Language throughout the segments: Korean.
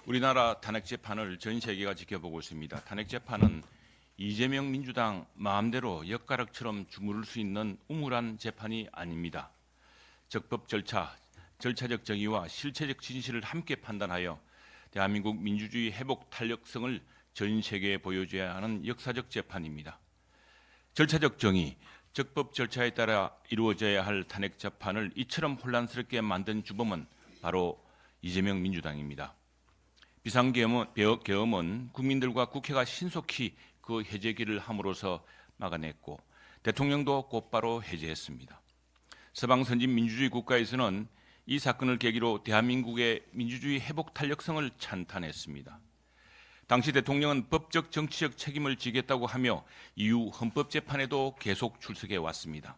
우리나라 탄핵 재판을 전 세계가 지켜보고 있습니다. 탄핵 재판은 이재명 민주당 마음대로 엿가락처럼 주무를 수 있는 우물한 재판이 아닙니다. 적법 절차, 절차적 정의와 실체적 진실을 함께 판단하여 대한민국 민주주의 회복 탄력성을 전 세계에 보여줘야 하는 역사적 재판입니다. 절차적 정의, 적법 절차에 따라 이루어져야 할 탄핵 재판을 이처럼 혼란스럽게 만든 주범은 바로 이재명 민주당입니다. 비상계엄은 국민들과 국회가 신속히 그 해제기를 함으로써 막아냈고 대통령도 곧바로 해제했습니다. 서방 선진 민주주의 국가에서는 이 사건을 계기로 대한민국의 민주주의 회복 탄력성을 찬탄했습니다. 당시 대통령은 법적 정치적 책임을 지겠다고 하며 이후 헌법재판에도 계속 출석해 왔습니다.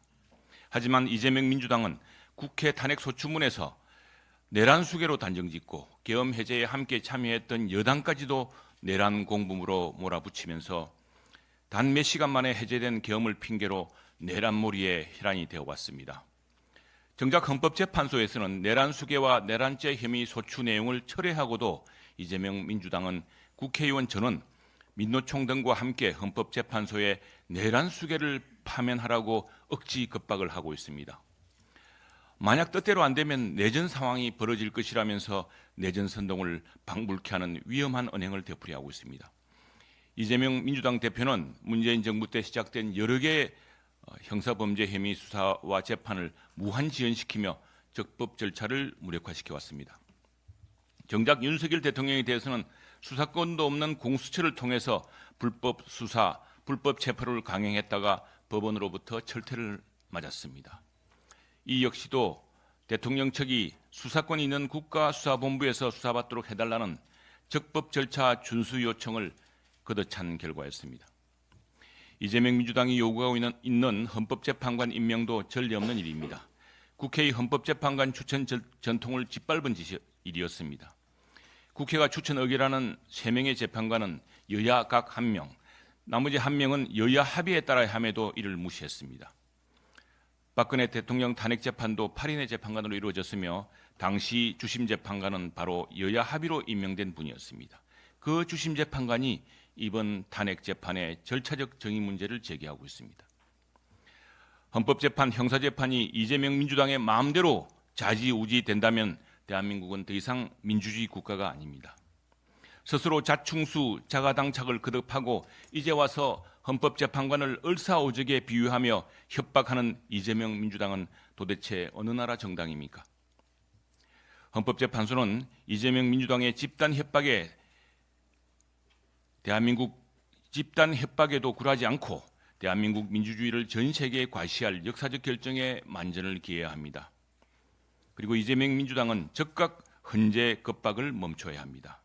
하지만 이재명 민주당은 국회 탄핵소추문에서 내란 수괴로 단정짓고 계엄 해제에 함께 참여했던 여당까지도 내란 공범으로 몰아붙이면서 단 몇 시간 만에 해제된 계엄을 핑계로 내란몰이에 혈안이 되어 왔습니다. 정작 헌법재판소에서는 내란 수괴와 내란죄 혐의 소추 내용을 철회하고도 이재명 민주당은 국회의원 전원, 민노총 등과 함께 헌법재판소에 내란 수괴를 파면하라고 억지 겁박을 하고 있습니다. 만약 뜻대로 안 되면 내전 상황이 벌어질 것이라면서 내전 선동을 방불케 하는 위험한 언행을 되풀이하고 있습니다. 이재명 민주당 대표는 문재인 정부 때 시작된 여러 개의 형사범죄 혐의 수사와 재판을 무한지연시키며 적법 절차를 무력화시켜 왔습니다. 정작 윤석열 대통령에 대해서는 수사권도 없는 공수처를 통해서 불법 수사, 불법 체포를 강행했다가 법원으로부터 철퇴를 맞았습니다. 이 역시도 대통령 측이 수사권이 있는 국가수사본부에서 수사받도록 해달라는 적법 절차 준수 요청을 걷어찬 결과였습니다. 이재명 민주당이 요구하고 있는 헌법재판관 임명도 전례 없는 일입니다. 국회의 헌법재판관 추천 전통을 짓밟은 일이었습니다. 국회가 추천 의결하는 3명의 재판관은 여야 각 1명, 나머지 1명은 여야 합의에 따라 함에도 이를 무시했습니다. 박근혜 대통령 탄핵 재판도 8인의 재판관으로 이루어졌으며 당시 주심 재판관은 바로 여야 합의로 임명된 분이었습니다. 그 주심 재판관이 이번 탄핵 재판의 절차적 정의 문제를 제기하고 있습니다. 헌법재판, 형사재판이 이재명 민주당의 마음대로 좌지우지 된다면 대한민국은 더 이상 민주주의 국가가 아닙니다. 스스로 자충수, 자가당착을 거듭하고 이제 와서 헌법재판관을 을사오적에 비유하며 협박하는 이재명 민주당은 도대체 어느 나라 정당입니까? 헌법재판소는 이재명 민주당의 집단 협박에도 굴하지 않고 대한민국 민주주의를 전 세계에 과시할 역사적 결정에 만전을 기해야 합니다. 그리고 이재명 민주당은 즉각 헌재 겁박을 멈춰야 합니다.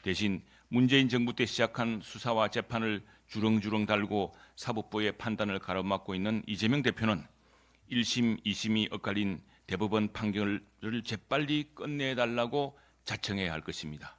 대신 문재인 정부 때 시작한 수사와 재판을 주렁주렁 달고 사법부의 판단을 가로막고 있는 이재명 대표는 1심, 2심이 엇갈린 대법원 판결을 재빨리 끝내달라고 자청해야 할 것입니다.